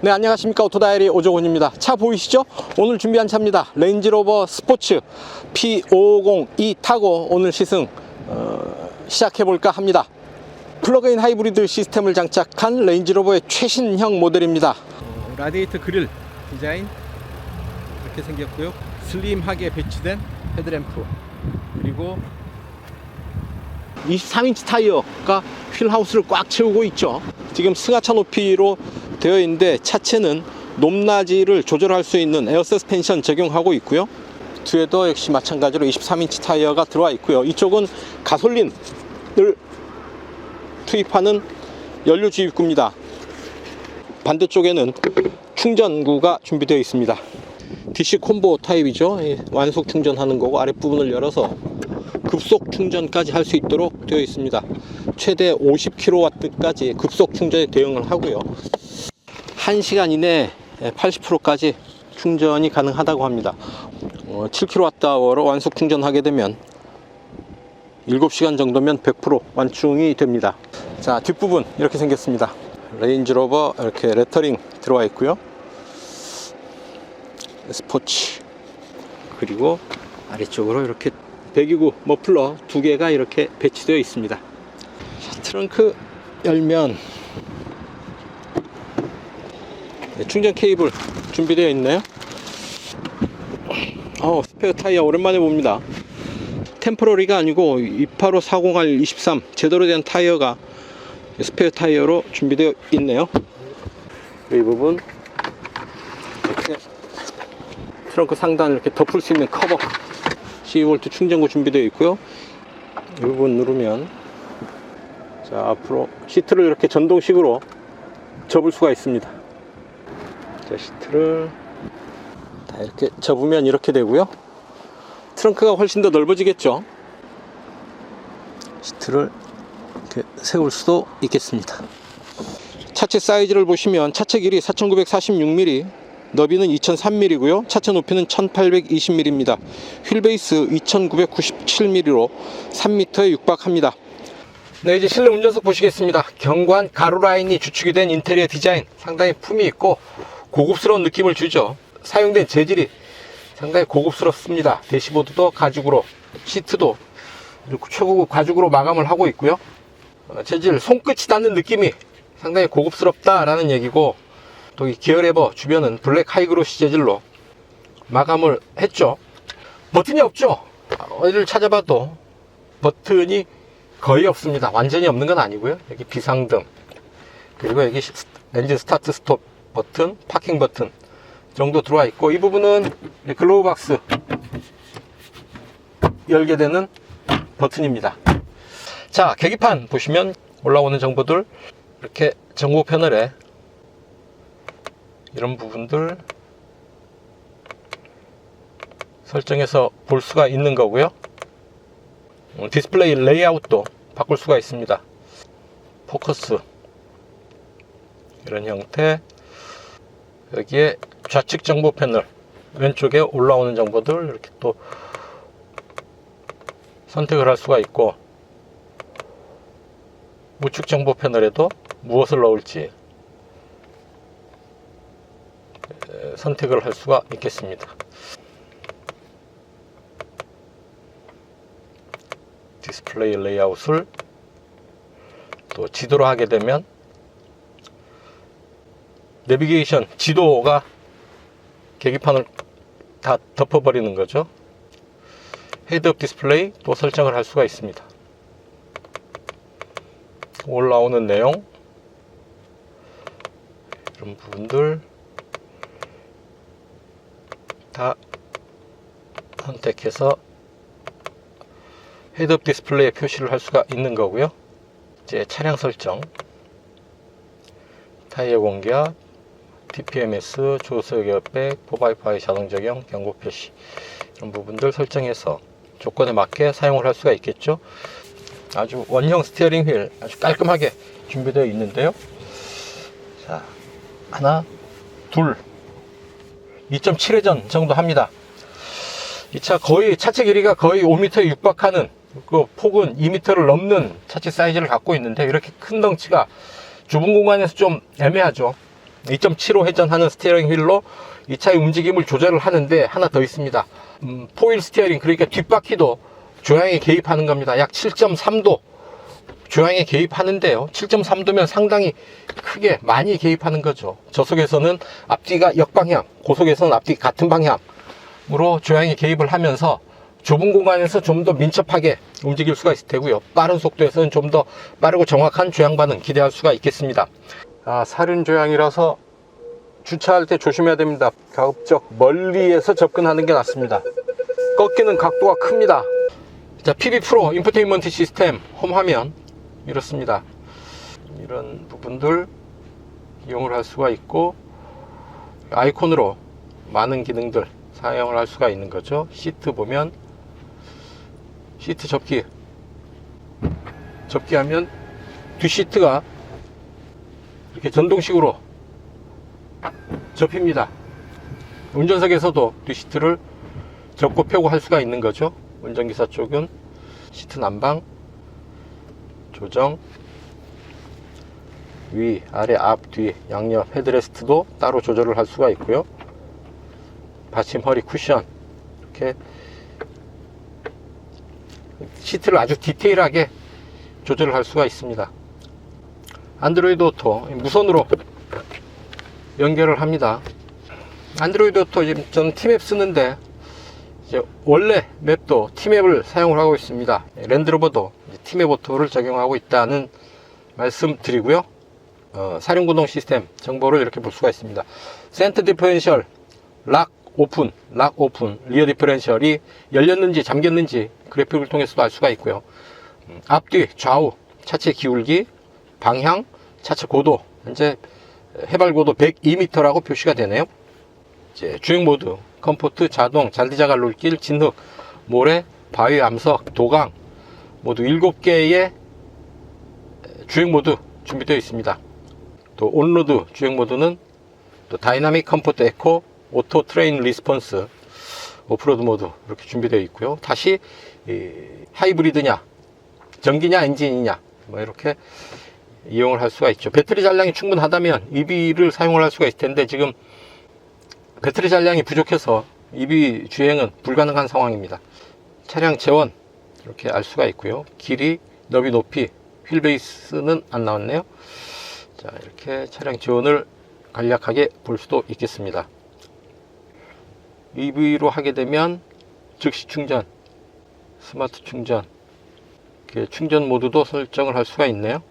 네, 안녕하십니까. 오토다이어리 오종훈입니다. 차 보이시죠? 오늘 준비한 차입니다. 레인지로버 스포츠 P550E 타고 오늘 시승 시작해볼까 합니다. 플러그인 하이브리드 시스템을 장착한 레인지로버의 최신형 모델입니다. 라디에이터 그릴 디자인 이렇게 생겼고요. 슬림하게 배치된 헤드램프, 그리고 23인치 타이어가 휠하우스를 꽉 채우고 있죠. 지금 승하차 높이로 되어 있는데 차체는 높낮이를 조절할 수 있는 에어 서스펜션 적용하고 있고요. 뒤에도 역시 마찬가지로 23인치 타이어가 들어와 있고요. 이쪽은 가솔린을 투입하는 연료 주입구입니다. 반대쪽에는 충전구가 준비되어 있습니다. DC 콤보 타입이죠. 완속 충전하는 거고, 아랫부분을 열어서 급속 충전까지 할 수 있도록 되어 있습니다. 최대 50kW까지 급속 충전에 대응을 하고요. 1시간 이내에 80%까지 충전이 가능하다고 합니다. 7kWh로 완속 충전하게 되면 7시간 정도면 100% 완충이 됩니다. 자, 뒷부분 이렇게 생겼습니다. 레인지로버 이렇게 레터링 들어와 있고요. 스포츠, 그리고 아래쪽으로 이렇게 배기구 머플러 2개가 이렇게 배치되어 있습니다. 자, 트렁크 열면 충전 케이블 준비되어 있네요. 스페어 타이어 오랜만에 봅니다. 템포러리가 아니고 285-40R23 제대로 된 타이어가 스페어 타이어로 준비되어 있네요. 이 부분 이렇게 트렁크 상단을 이렇게 덮을 수 있는 커버 12V 충전구 준비되어 있고요. 이 부분 누르면, 자, 앞으로 시트를 이렇게 전동식으로 접을 수가 있습니다. 자, 시트를 다 이렇게 접으면 이렇게 되고요. 트렁크가 훨씬 더 넓어지겠죠. 시트를 이렇게 세울 수도 있겠습니다. 차체 사이즈를 보시면 차체 길이 4946mm, 너비는 2003mm고요. 차체 높이는 1820mm입니다. 휠베이스 2997mm로 3m에 육박합니다. 네, 이제 실내 운전석 보시겠습니다. 경관 가로라인이 주축이 된 인테리어 디자인, 상당히 품이 있고 고급스러운 느낌을 주죠. 사용된 재질이 상당히 고급스럽습니다. 대시보드도 가죽으로, 시트도 최고급 가죽으로 마감을 하고 있고요. 재질, 손끝이 닿는 느낌이 상당히 고급스럽다라는 얘기고, 또 이 기어 레버 주변은 블랙 하이그로시 재질로 마감을 했죠. 버튼이 없죠. 어디를 찾아봐도 버튼이 거의 없습니다. 완전히 없는 건 아니고요. 여기 비상등, 그리고 여기 엔진 스타트 스톱 버튼, 파킹 버튼 정도 들어와 있고, 이 부분은 글로브 박스 열게 되는 버튼입니다. 자, 계기판 보시면 올라오는 정보들, 이렇게 정보 패널에 이런 부분들 설정해서 볼 수가 있는 거고요. 디스플레이 레이아웃도 바꿀 수가 있습니다. 포커스 이런 형태, 여기에 좌측 정보 패널 왼쪽에 올라오는 정보들 이렇게 또 선택을 할 수가 있고, 우측 정보 패널에도 무엇을 넣을지 선택을 할 수가 있겠습니다. 디스플레이 레이아웃을 또 지도로 하게 되면 내비게이션 지도가 계기판을 다 덮어버리는 거죠. 헤드업 디스플레이 또 설정을 할 수가 있습니다. 올라오는 내용 이런 부분들 다 선택해서 헤드업 디스플레이에 표시를 할 수가 있는 거고요. 이제 차량 설정, 타이어 공기압, TPMS, 조수역 에어백, 4x4 자동 적용, 경고 표시 이런 부분들 설정해서 조건에 맞게 사용을 할 수가 있겠죠. 아주 원형 스티어링 휠 아주 깔끔하게 준비되어 있는데요. 자, 하나, 둘, 2.7회전 정도 합니다. 이 차 거의 차체 길이가 거의 5m에 육박하는, 그 폭은 2m를 넘는 차체 사이즈를 갖고 있는데, 이렇게 큰 덩치가 좁은 공간에서 좀 애매하죠. 2.75 회전하는 스티어링 휠로 이 차의 움직임을 조절을 하는데 하나 더 있습니다. 포휠 스티어링, 그러니까 뒷바퀴도 조향에 개입하는 겁니다. 약 7.3도 조향에 개입하는데요. 7.3도면 상당히 크게 많이 개입하는 거죠. 저속에서는 앞뒤가 역방향, 고속에서는 앞뒤 같은 방향으로 조향에 개입을 하면서 좁은 공간에서 좀 더 민첩하게 움직일 수가 있을 테고요. 빠른 속도에서는 좀 더 빠르고 정확한 조향 반응 기대할 수가 있겠습니다. 사륜 조향이라서 주차할 때 조심해야 됩니다. 가급적 멀리에서 접근하는 게 낫습니다. 꺾이는 각도가 큽니다. 자, PB 프로 인포테인먼트 시스템 홈 화면 이렇습니다. 이런 부분들 이용을 할 수가 있고, 아이콘으로 많은 기능들 사용을 할 수가 있는 거죠. 시트 보면 시트 접기하면 뒷시트가 이렇게 전동식으로 접힙니다. 운전석에서도 뒷시트를 접고 펴고 할 수가 있는 거죠. 운전기사 쪽은 시트 난방, 조정, 위, 아래, 앞, 뒤, 양옆 헤드레스트도 따로 조절을 할 수가 있고요. 받침, 허리, 쿠션, 이렇게 시트를 아주 디테일하게 조절을 할 수가 있습니다. 안드로이드 오토 무선으로 연결을 합니다. 안드로이드 오토 저는 티맵 쓰는데 원래 맵도 티맵을 사용을 하고 있습니다. 랜드로버도 티맵 오토를 적용하고 있다는 말씀 드리고요. 사륜구동 시스템 정보를 이렇게 볼 수가 있습니다. 센터 디퍼런셜 락 오픈, 리어 디퍼런셜이 열렸는지 잠겼는지 그래픽을 통해서도 알 수가 있고요. 앞뒤, 좌우, 차체 기울기, 방향, 차체 고도, 현재 해발 고도 102m라고 표시가 되네요. 이제 주행 모드, 컴포트, 자동, 잔디자 갈로길, 진흙, 모래, 바위, 암석, 도강 모두 7개의 주행 모드 준비되어 있습니다. 또 온로드 주행 모드는 또 다이나믹 컴포트 에코, 오토 트레인 리스폰스, 오프로드 모드 이렇게 준비되어 있고요. 다시 하이브리드냐, 전기냐, 엔진이냐 뭐 이렇게 이용을 할 수가 있죠. 배터리 잔량이 충분하다면 EV를 사용을 할 수가 있을 텐데 지금 배터리 잔량이 부족해서 EV 주행은 불가능한 상황입니다. 차량 재원 이렇게 알 수가 있고요. 길이, 너비, 높이, 휠 베이스는 안 나왔네요. 자, 이렇게 차량 지원을 간략하게 볼 수도 있겠습니다. EV로 하게 되면 즉시 충전, 스마트 충전, 이렇게 충전 모드도 설정을 할 수가 있네요.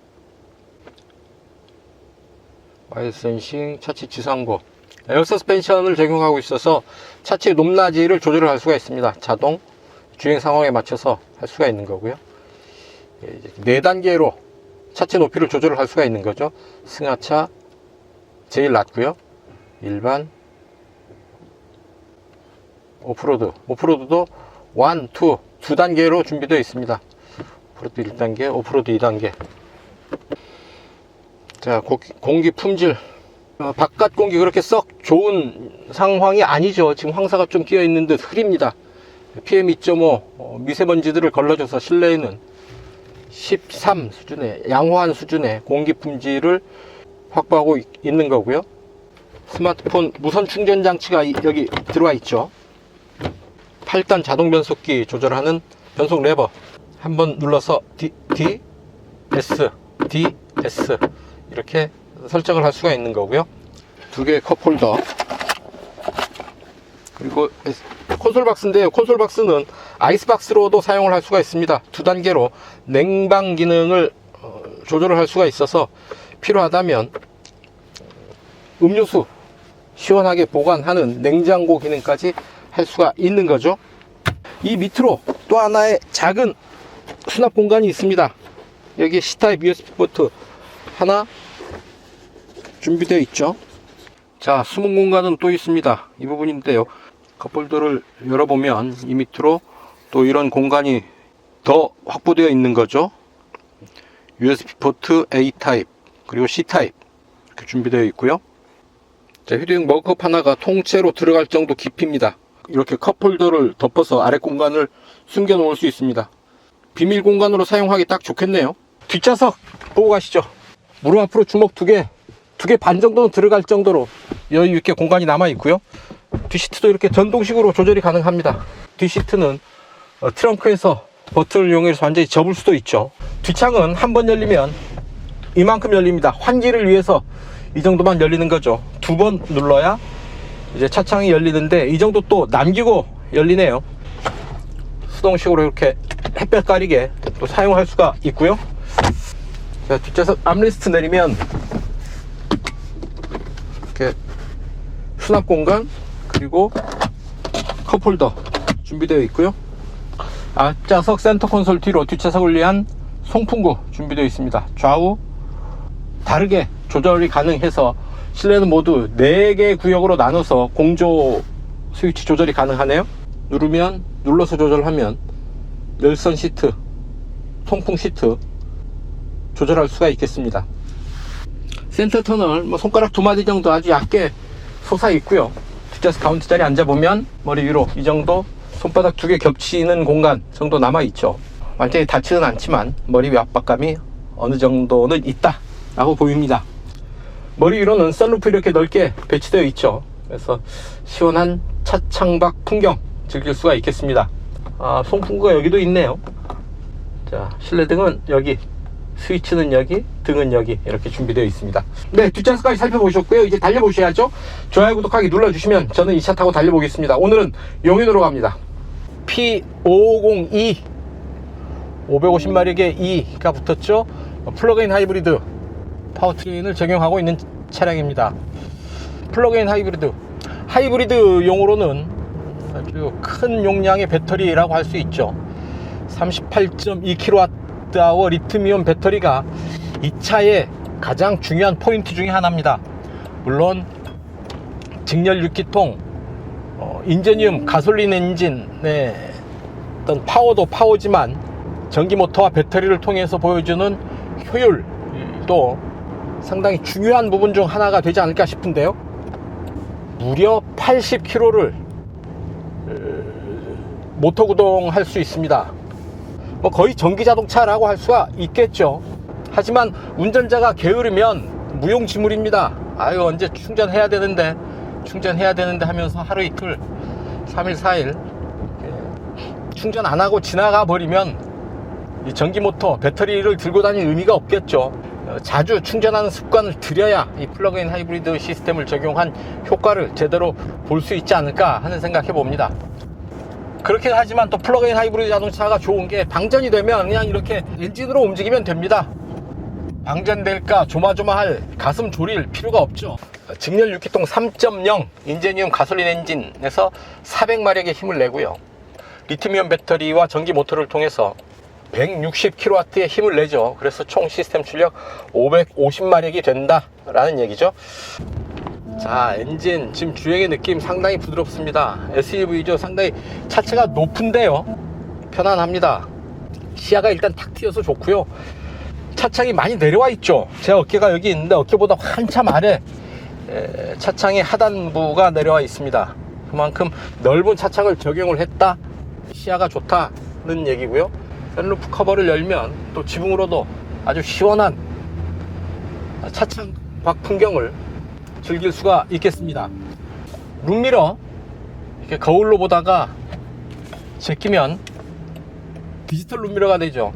와이드 센싱, 차체 지상고, 에어 서스펜션을 적용하고 있어서 차체 높낮이를 조절을 할 수가 있습니다. 자동, 주행 상황에 맞춰서 할 수가 있는 거고요. 4단계로 차체 높이를 조절을 할 수가 있는 거죠. 승하차 제일 낮고요. 일반, 오프로드도 1, 2, 2단계로 준비되어 있습니다. 오프로드 1단계, 오프로드 2단계. 자, 공기 품질, 바깥 공기 그렇게 썩 좋은 상황이 아니죠. 지금 황사가 좀 끼어 있는 듯 흐립니다. PM2.5 미세먼지들을 걸러줘서 실내에는 13 수준의 양호한 수준의 공기 품질을 확보하고 있는 거고요. 스마트폰 무선 충전 장치가 여기 들어와 있죠. 8단 자동 변속기 조절하는 변속 레버 한번 눌러서 DS 이렇게 설정을 할 수가 있는 거고요. 2개의 컵홀더, 그리고 콘솔 박스인데요. 콘솔 박스는 아이스박스로도 사용을 할 수가 있습니다. 2단계로 냉방 기능을 조절을 할 수가 있어서 필요하다면 음료수 시원하게 보관하는 냉장고 기능까지 할 수가 있는 거죠. 이 밑으로 또 하나의 작은 수납 공간이 있습니다. 여기 C타입 USB 포트 하나 준비되어 있죠. 자, 숨은 공간은 또 있습니다. 이 부분인데요. 컵홀더를 열어보면 이 밑으로 또 이런 공간이 더 확보되어 있는 거죠. USB 포트 A타입 그리고 C타입 이렇게 준비되어 있고요. 자, 휴대용 머그컵 하나가 통째로 들어갈 정도 깊이입니다. 이렇게 컵홀더를 덮어서 아래 공간을 숨겨 놓을 수 있습니다. 비밀 공간으로 사용하기 딱 좋겠네요. 뒷좌석 보고 가시죠. 무릎 앞으로 주먹 2개 두 개 반 정도는 들어갈 정도로 여유 있게 공간이 남아 있고요. 뒷시트도 이렇게 전동식으로 조절이 가능합니다. 뒷시트는 트렁크에서 버튼을 이용해서 완전히 접을 수도 있죠. 뒷창은 한 번 열리면 이만큼 열립니다. 환기를 위해서 이 정도만 열리는 거죠. 두 번 눌러야 이제 차창이 열리는데 이 정도 또 남기고 열리네요. 수동식으로 이렇게 햇볕 가리게 또 사용할 수가 있고요. 자, 뒷좌석 암레스트 내리면 이렇게 수납 공간 그리고 컵홀더 준비되어 있고요. 앞좌석 센터 콘솔 뒤로 뒷좌석을 위한 송풍구 준비되어 있습니다. 좌우 다르게 조절이 가능해서 실내는 모두 4개 구역으로 나눠서 공조 스위치 조절이 가능하네요. 누르면 눌러서 조절하면 열선 시트, 통풍 시트 조절할 수가 있겠습니다. 센터 터널 손가락 2마디 정도 아주 얇게 솟아 있고요. 뒷좌석 가운데 자리에 앉아보면 머리 위로 이 정도 손바닥 2개 겹치는 공간 정도 남아 있죠. 완전히 닿지는 않지만 머리 위 압박감이 어느 정도는 있다 라고 보입니다. 머리 위로는 썬루프 이렇게 넓게 배치되어 있죠. 그래서 시원한 차창밖 풍경 즐길 수가 있겠습니다. 송풍구가 여기도 있네요. 자, 실내등은 여기, 스위치는 여기, 등은 여기 이렇게 준비되어 있습니다. 네, 뒷좌석까지 살펴보셨고요. 이제 달려보셔야죠. 좋아요, 구독하기 눌러주시면 저는 이 차 타고 달려보겠습니다. 오늘은 용인으로 갑니다. P550E 550마력의 E가 붙었죠. 플러그인 하이브리드 파워트레인을 적용하고 있는 차량입니다. 플러그인 하이브리드 용어로는 아주 큰 용량의 배터리라고 할 수 있죠. 38.2kWh 리튬이온 배터리가 이 차의 가장 중요한 포인트 중에 하나입니다. 물론 직렬 6기통 인제니움 가솔린 엔진의 어떤 파워도 파워지만 전기 모터와 배터리를 통해서 보여주는 효율도 상당히 중요한 부분 중 하나가 되지 않을까 싶은데요. 무려 80km를 모터 구동할 수 있습니다. 거의 전기 자동차라고 할 수가 있겠죠. 하지만 운전자가 게으르면 무용지물입니다. 아유, 언제 충전해야 되는데 하면서 하루 이틀 3일 4일 충전 안 하고 지나가 버리면 이 전기 모터 배터리를 들고 다닐 의미가 없겠죠. 자주 충전하는 습관을 들여야 이 플러그인 하이브리드 시스템을 적용한 효과를 제대로 볼 수 있지 않을까 하는 생각해 봅니다. 그렇긴 하지만 또 플러그인 하이브리드 자동차가 좋은 게 방전이 되면 그냥 이렇게 엔진으로 움직이면 됩니다. 방전될까 조마조마할 가슴 졸일 필요가 없죠. 직렬 6기통 3.0 인제니움 가솔린 엔진에서 400마력의 힘을 내고요. 리튬이온 배터리와 전기 모터를 통해서 160kW의 힘을 내죠. 그래서 총 시스템 출력 550마력이 된다라는 얘기죠. 자, 엔진 지금 주행의 느낌 상당히 부드럽습니다. SUV죠. 상당히 차체가 높은데요, 편안합니다. 시야가 일단 탁 트여서 좋고요. 차창이 많이 내려와 있죠. 제 어깨가 여기 있는데 어깨보다 한참 아래 차창의 하단부가 내려와 있습니다. 그만큼 넓은 차창을 적용을 했다, 시야가 좋다는 얘기고요. 썬루프 커버를 열면 또 지붕으로도 아주 시원한 차창 밖 풍경을 즐길 수가 있겠습니다. 룸미러 이렇게 거울로 보다가 제끼면 디지털 룸미러가 되죠.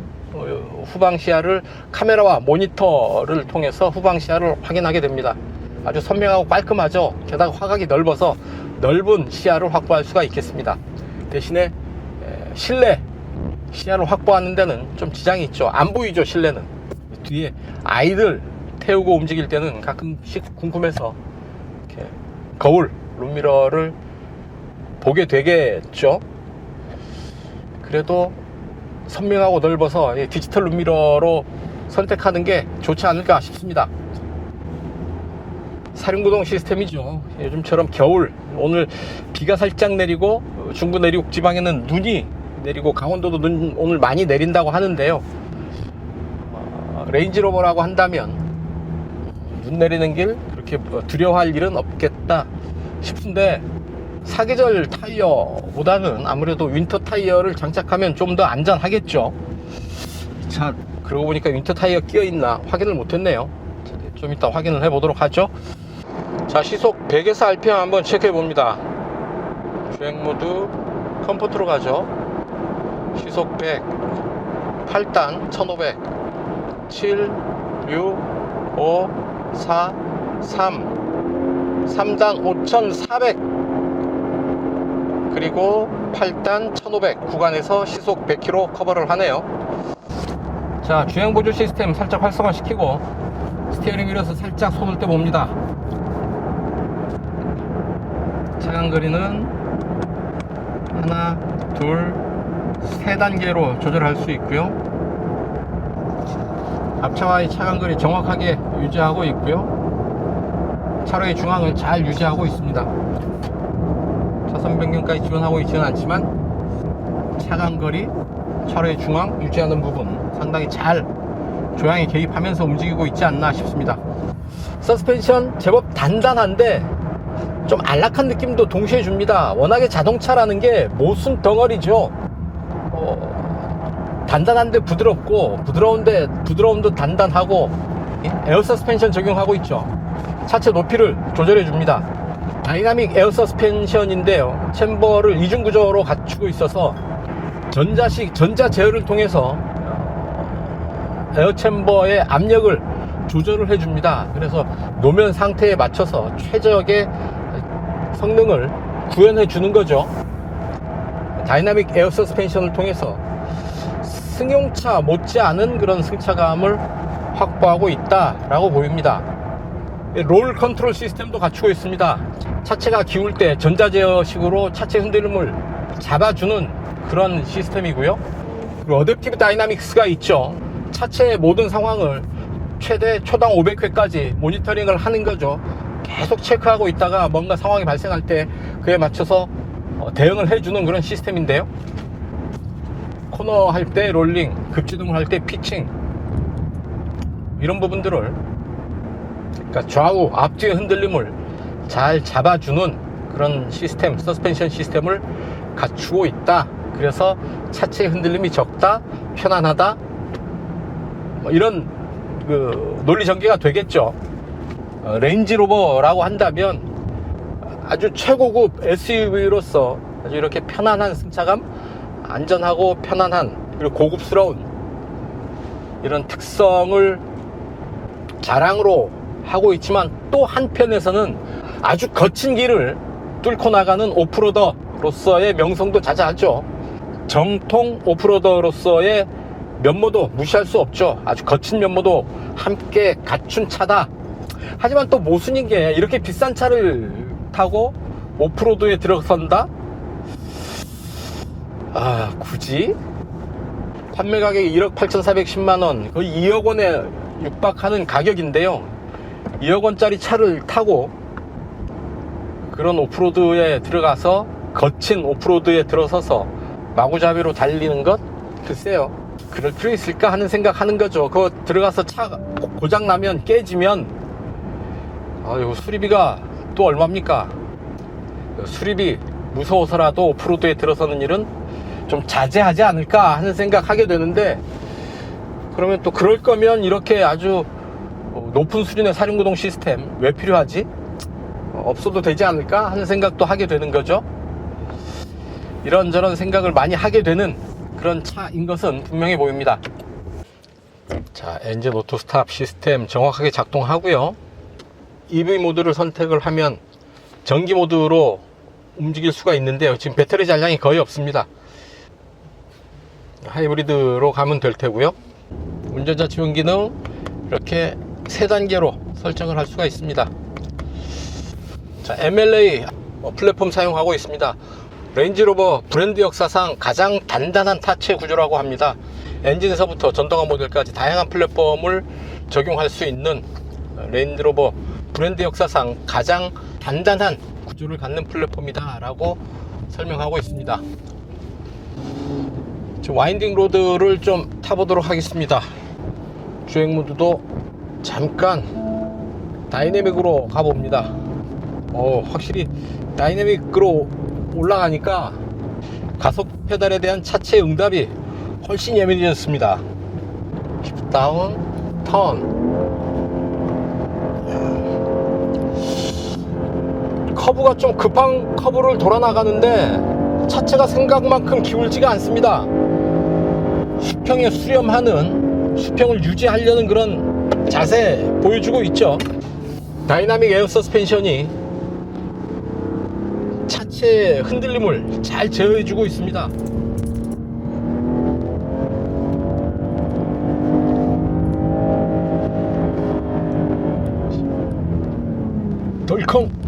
후방 시야를 카메라와 모니터를 통해서 후방 시야를 확인하게 됩니다. 아주 선명하고 깔끔하죠. 게다가 화각이 넓어서 넓은 시야를 확보할 수가 있겠습니다. 대신에 실내 시야를 확보하는 데는 좀 지장이 있죠. 안 보이죠, 실내는. 뒤에 아이들 태우고 움직일 때는 가끔씩 궁금해서 이렇게 거울 룸미러를 보게 되겠죠. 그래도 선명하고 넓어서 디지털 룸미러로 선택하는 게 좋지 않을까 싶습니다. 사륜구동 시스템이죠. 요즘처럼 겨울, 오늘 비가 살짝 내리고 중부 내륙 지방에는 눈이 내리고 강원도도 눈 오늘 많이 내린다고 하는데요. 레인지로버라고 한다면 눈 내리는 길 그렇게 두려워할 일은 없겠다 싶은데, 사계절 타이어보다는 아무래도 윈터 타이어를 장착하면 좀 더 안전하겠죠. 자, 그러고 보니까 윈터 타이어 끼어 있나 확인을 못했네요. 좀 이따 확인을 해 보도록 하죠. 자, 시속 100에서 RPM 한번 체크해 봅니다. 주행 모드 컴포트로 가죠. 시속 100, 8단 1500, 7, 6, 5, 4, 3, 3단 5400, 그리고 8단 1500 구간에서 시속 100km 커버를 하네요. 자, 주행 보조 시스템 살짝 활성화 시키고 스티어링 휠에서 살짝 손을 떼 봅니다. 차간 거리는 하나, 둘, 세 단계로 조절할 수 있고요. 앞차와의 차간 거리 정확하게 유지하고 있고요. 차로의 중앙을 잘 유지하고 있습니다. 차선 변경까지 지원하고 있지는 않지만 차간 거리, 차로의 중앙 유지하는 부분 상당히 잘 조향에 개입하면서 움직이고 있지 않나 싶습니다. 서스펜션 제법 단단한데 좀 안락한 느낌도 동시에 줍니다. 워낙에 자동차라는 게 모순 덩어리죠. 단단한데 부드럽고, 부드러운데 부드러움도 단단하고, 에어 서스펜션 적용하고 있죠. 차체 높이를 조절해 줍니다. 다이나믹 에어 서스펜션인데요, 챔버를 이중 구조로 갖추고 있어서 전자 제어를 통해서 에어 챔버의 압력을 조절을 해 줍니다. 그래서 노면 상태에 맞춰서 최적의 성능을 구현해 주는 거죠. 다이나믹 에어 서스펜션을 통해서 승용차 못지않은 그런 승차감을 확보하고 있다라고 보입니다. 롤 컨트롤 시스템도 갖추고 있습니다. 차체가 기울 때 전자제어식으로 차체 흔들림을 잡아주는 그런 시스템이고요. 그리고 어댑티브 다이나믹스가 있죠. 차체의 모든 상황을 최대 초당 500회까지 모니터링을 하는 거죠. 계속 체크하고 있다가 뭔가 상황이 발생할 때 그에 맞춰서 대응을 해주는 그런 시스템인데요. 코너 할 때 롤링, 급제동을 할 때 피칭, 이런 부분들을, 그러니까 좌우 앞뒤의 흔들림을 잘 잡아주는 그런 시스템, 서스펜션 시스템을 갖추고 있다. 그래서 차체의 흔들림이 적다, 편안하다, 뭐 이런 그 논리 전개가 되겠죠. 레인지로버라고 한다면 아주 최고급 SUV로서 아주 이렇게 편안한 승차감, 안전하고 편안한 그리고 고급스러운 이런 특성을 자랑으로 하고 있지만, 또 한편에서는 아주 거친 길을 뚫고 나가는 오프로더로서의 명성도 자자하죠. 정통 오프로더로서의 면모도 무시할 수 없죠. 아주 거친 면모도 함께 갖춘 차다. 하지만 또 모순인 게, 이렇게 비싼 차를 타고 오프로드에 들어선다? 굳이? 판매 가격이 1억 8,410만원, 거의 2억 원에 육박하는 가격인데요. 2억 원짜리 차를 타고 그런 오프로드에 들어가서, 거친 오프로드에 들어서서 마구잡이로 달리는 것? 글쎄요, 그럴 필요 있을까 하는 생각 하는 거죠. 그거 들어가서 차가 고장나면, 깨지면, 이거 수리비가 또 얼마입니까? 수리비 무서워서라도 오프로드에 들어서는 일은 좀 자제하지 않을까 하는 생각 하게 되는데, 그러면 또 그럴 거면 이렇게 아주 높은 수준의 사륜구동 시스템 왜 필요하지? 없어도 되지 않을까 하는 생각도 하게 되는 거죠. 이런저런 생각을 많이 하게 되는 그런 차인 것은 분명해 보입니다. 자, 엔진 오토 스탑 시스템 정확하게 작동하고요. EV 모드를 선택을 하면 전기 모드로 움직일 수가 있는데요, 지금 배터리 잔량이 거의 없습니다. 하이브리드로 가면 될 테고요. 운전자 지원 기능 이렇게 3단계로 설정을 할 수가 있습니다. 자, MLA 플랫폼 사용하고 있습니다. 레인지로버 브랜드 역사상 가장 단단한 타체 구조라고 합니다. 엔진에서부터 전동화 모델까지 다양한 플랫폼을 적용할 수 있는 레인지로버 브랜드 역사상 가장 단단한 구조를 갖는 플랫폼이다 라고 설명하고 있습니다. 와인딩 로드를 좀 타보도록 하겠습니다. 주행 모드도 잠깐 다이내믹으로 가봅니다. 확실히 다이내믹으로 올라가니까 가속 페달에 대한 차체 응답이 훨씬 예민해졌습니다. 힙 다운, 턴, 커브가 좀 급한 커브를 돌아 나가는데 차체가 생각만큼 기울지가 않습니다. 수평에 수렴하는, 수평을 유지하려는 그런 자세 보여주고 있죠. 다이나믹 에어 서스펜션이 차체의 흔들림을 잘 제어해주고 있습니다. 덜컹.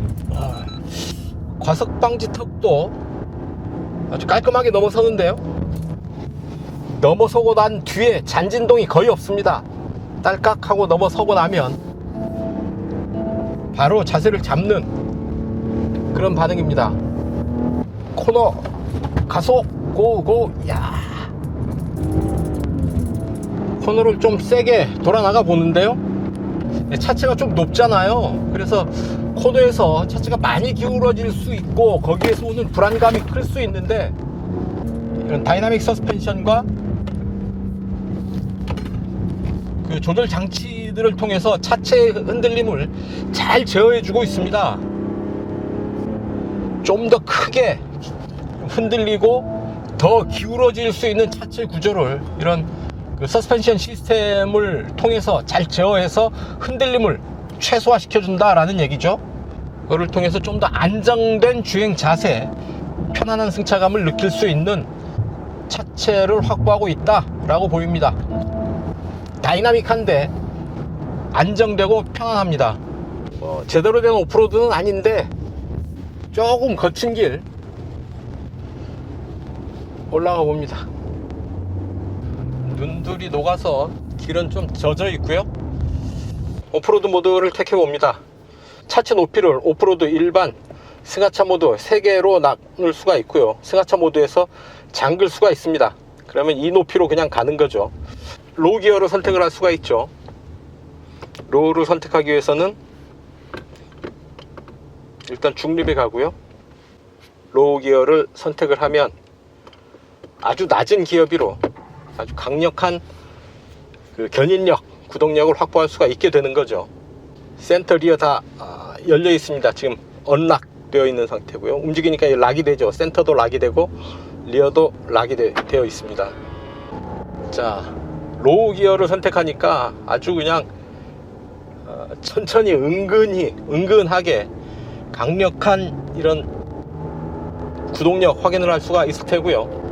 과속 방지 턱도 아주 깔끔하게 넘어서는데요. 넘어서고 난 뒤에 잔진동이 거의 없습니다. 딸깍하고 넘어서고 나면 바로 자세를 잡는 그런 반응입니다. 코너 가속 고고. 야, 코너를 좀 세게 돌아 나가 보는데요. 차체가 좀 높잖아요. 그래서 코너에서 차체가 많이 기울어질 수 있고 거기에서 오는 불안감이 클 수 있는데, 이런 다이나믹 서스펜션과 그 조절 장치들을 통해서 차체의 흔들림을 잘 제어해 주고 있습니다. 좀 더 크게 흔들리고 더 기울어질 수 있는 차체 구조를 이런 그 서스펜션 시스템을 통해서 잘 제어해서 흔들림을 최소화시켜 준다라는 얘기죠. 그거를 통해서 좀 더 안정된 주행 자세, 편안한 승차감을 느낄 수 있는 차체를 확보하고 있다라고 보입니다. 다이나믹한데 안정되고 편안합니다. 제대로 된 오프로드는 아닌데 조금 거친 길 올라가 봅니다. 눈들이 녹아서 길은 좀 젖어 있고요. 오프로드 모드를 택해 봅니다. 차체 높이를 오프로드, 일반, 승하차 모드 3개로 나눌 수가 있고요. 승하차 모드에서 잠글 수가 있습니다. 그러면 이 높이로 그냥 가는 거죠. 로우 기어를 선택을 할 수가 있죠. 로우를 선택하기 위해서는 일단 중립에 가고요. 로우 기어를 선택을 하면 아주 낮은 기어비로 아주 강력한 그 견인력, 구동력을 확보할 수가 있게 되는 거죠. 센터, 리어 다 열려 있습니다. 지금 언락 되어 있는 상태고요. 움직이니까 락이 되죠. 센터도 락이 되고 리어도 락이 되어 있습니다. 자, 로우 기어를 선택하니까 아주 그냥 천천히 은근하게 강력한 이런 구동력 확인을 할 수가 있을 테고요.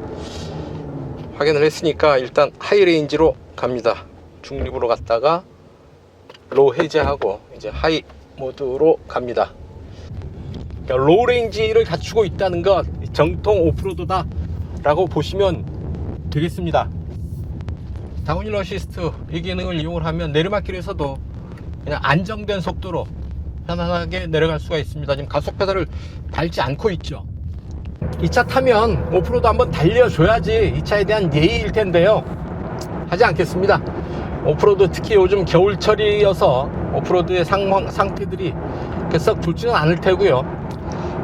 확인을 했으니까 일단 하이 레인지로 갑니다. 중립으로 갔다가 로우 해제하고 이제 하이 모드로 갑니다. 그러니까 로우 레인지를 갖추고 있다는 것, 정통 오프로드다 라고 보시면 되겠습니다. 다운힐 어시스트 이 기능을 이용을 하면 내리막길에서도 그냥 안정된 속도로 편안하게 내려갈 수가 있습니다. 지금 가속 페달을 밟지 않고 있죠. 이 차 타면 오프로드 한번 달려줘야지 이 차에 대한 예의일 텐데요. 하지 않겠습니다. 오프로드, 특히 요즘 겨울철이어서 오프로드의 상태들이 썩 좋지는 않을 테고요.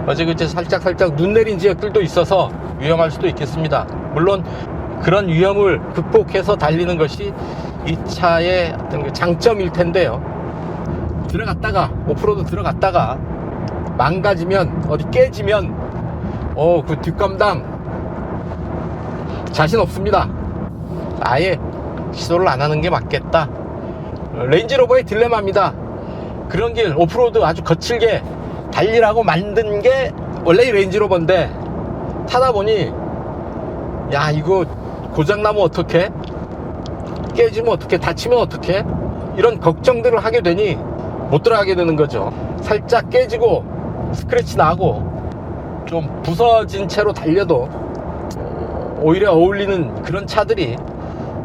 어제 그제 살짝 눈 내린 지역들도 있어서 위험할 수도 있겠습니다. 물론 그런 위험을 극복해서 달리는 것이 이 차의 어떤 그 장점일 텐데요. 오프로드 들어갔다가 망가지면, 어디 깨지면 그 뒷감당 자신 없습니다. 아예 시도를 안 하는 게 맞겠다. 레인지로버의 딜레마입니다. 그런 길 오프로드 아주 거칠게 달리라고 만든 게 원래 이 레인지로버인데, 타다 보니 야, 이거 고장나면 어떡해? 깨지면 어떡해? 다치면 어떡해? 이런 걱정들을 하게 되니 못 들어가게 되는 거죠. 살짝 깨지고 스크래치 나고 좀 부서진 채로 달려도 오히려 어울리는 그런 차들이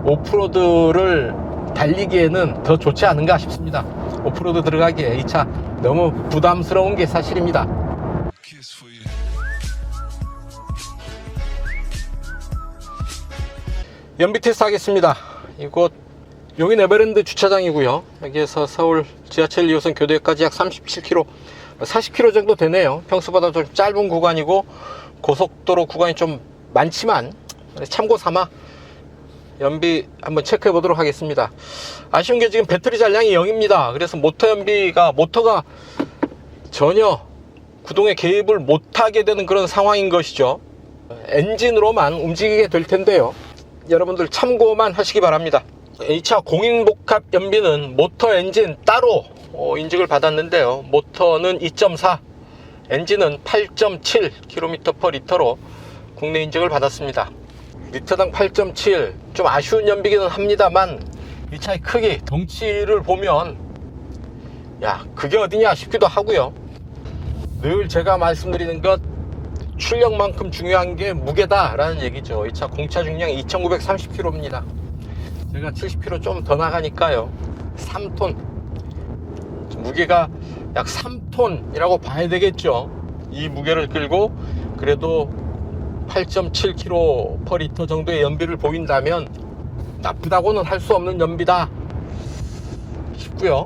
오프로드를 달리기에는 더 좋지 않은가 싶습니다. 오프로드 들어가기에 이 차 너무 부담스러운 게 사실입니다. 연비 테스트 하겠습니다. 이곳 용인 에버랜드 주차장이고요. 여기에서 서울 지하철 2호선 교대역까지 약 37km, 40km 정도 되네요. 평소보다 좀 짧은 구간이고 고속도로 구간이 좀 많지만 참고 삼아 연비 한번 체크해 보도록 하겠습니다. 아쉬운 게 지금 배터리 잔량이 0입니다. 그래서 모터가 전혀 구동에 개입을 못하게 되는 그런 상황인 것이죠. 엔진으로만 움직이게 될 텐데요. 여러분들 참고만 하시기 바랍니다. 이 차 공인복합 연비는 모터 엔진 따로 인증을 받았는데요. 모터는 2.4, 엔진은 8.7km/L로 국내 인증을 받았습니다. 리터당 8.7, 좀 아쉬운 연비기는 합니다만 이 차의 크기, 덩치를 보면 야, 그게 어디냐 싶기도 하고요. 늘 제가 말씀드리는 것, 출력만큼 중요한 게 무게다 라는 얘기죠. 이 차 공차 중량이 2930kg입니다. 제가 70kg 좀 더 나가니까요, 3톤, 무게가 약 3톤이라고 봐야 되겠죠. 이 무게를 끌고 그래도 8.7km/L 정도의 연비를 보인다면 나쁘다고는 할 수 없는 연비다 싶고요.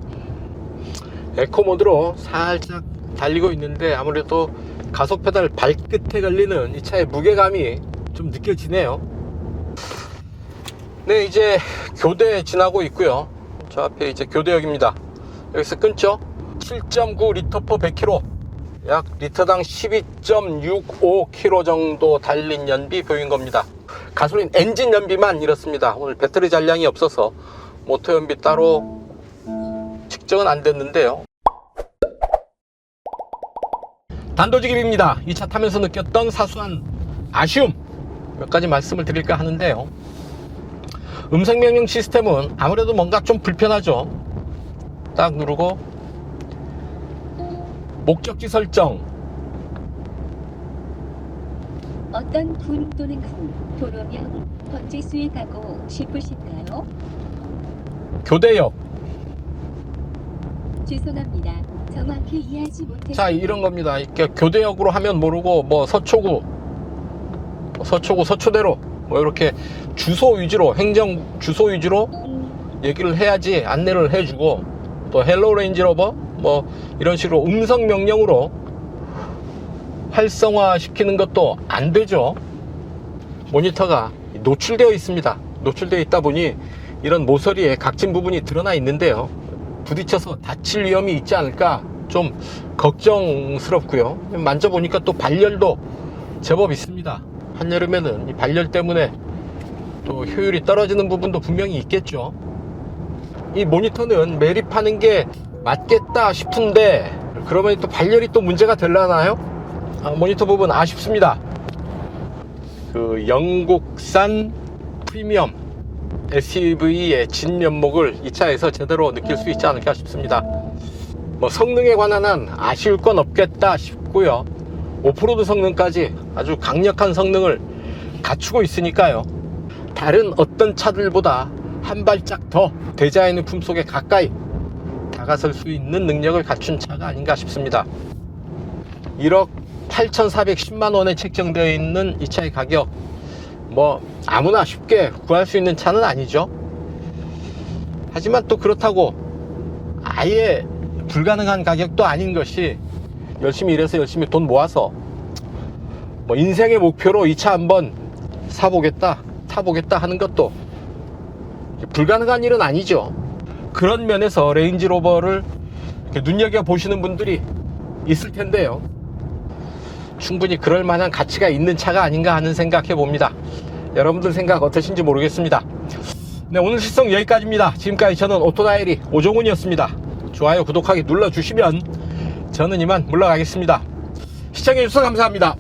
에코 모드로 살짝 달리고 있는데 아무래도 가속 페달 발끝에 걸리는 이 차의 무게감이 좀 느껴지네요. 네, 이제 교대 지나고 있고요. 저 앞에 이제 교대역입니다. 여기서 끊죠. 7.9L/100km, 약 리터당 12.65km 정도 달린 연비 보인 겁니다. 가솔린 엔진 연비만 이렇습니다. 오늘 배터리 잔량이 없어서 모터 연비 따로 측정은 안 됐는데요. 단도직입입니다. 이 차 타면서 느꼈던 사소한 아쉬움 몇 가지 말씀을 드릴까 하는데요. 음성 명령 시스템은 아무래도 뭔가 좀 불편하죠. 딱 누르고 목적지 설정, 어떤 군 또는 군, 도로명, 번지수에 가고 싶으신가요? 교대역. 죄송합니다. 정확히 이해하지 못해. 자, 이런 겁니다. 이렇게 교대역으로 하면 모르고 뭐 서초구, 서초대로 뭐 이렇게 주소 위주로, 행정 주소 위주로 얘기를 해야지 안내를 해주고, 또 헬로 레인지로버 뭐 이런 식으로 음성 명령으로 활성화 시키는 것도 안 되죠. 모니터가 노출되어 있습니다. 노출되어 있다 보니 이런 모서리에 각진 부분이 드러나 있는데요. 부딪혀서 다칠 위험이 있지 않을까 좀 걱정스럽고요. 만져보니까 또 발열도 제법 있습니다. 한여름에는 이 발열 때문에 또 효율이 떨어지는 부분도 분명히 있겠죠. 이 모니터는 매립하는 게 맞겠다 싶은데 그러면 또 발열이 또 문제가 되려나요? 모니터 부분 아쉽습니다. 그 영국산 프리미엄 SUV의 진면목을 이 차에서 제대로 느낄 수 있지 않을까 싶습니다. 뭐 성능에 관한 한 아쉬울 건 없겠다 싶고요. 오프로드 성능까지 아주 강력한 성능을 갖추고 있으니까요. 다른 어떤 차들보다 한 발짝 더 대자연의 품속에 가까이 다가설 수 있는 능력을 갖춘 차가 아닌가 싶습니다. 1억 8,410만 원에 책정되어 있는 이 차의 가격, 뭐 아무나 쉽게 구할 수 있는 차는 아니죠. 하지만 또 그렇다고 아예 불가능한 가격도 아닌 것이, 열심히 일해서 열심히 돈 모아서 뭐 인생의 목표로 이 차 한번 사보겠다, 타보겠다 하는 것도 불가능한 일은 아니죠. 그런 면에서 레인지로버를 눈여겨보시는 분들이 있을 텐데요. 충분히 그럴 만한 가치가 있는 차가 아닌가 하는 생각해 봅니다. 여러분들 생각 어떠신지 모르겠습니다. 네, 오늘 실성 여기까지입니다. 지금까지 저는 오토다이리 오종훈이었습니다. 좋아요, 구독하기 눌러주시면 저는 이만 물러가겠습니다. 시청해주셔서 감사합니다.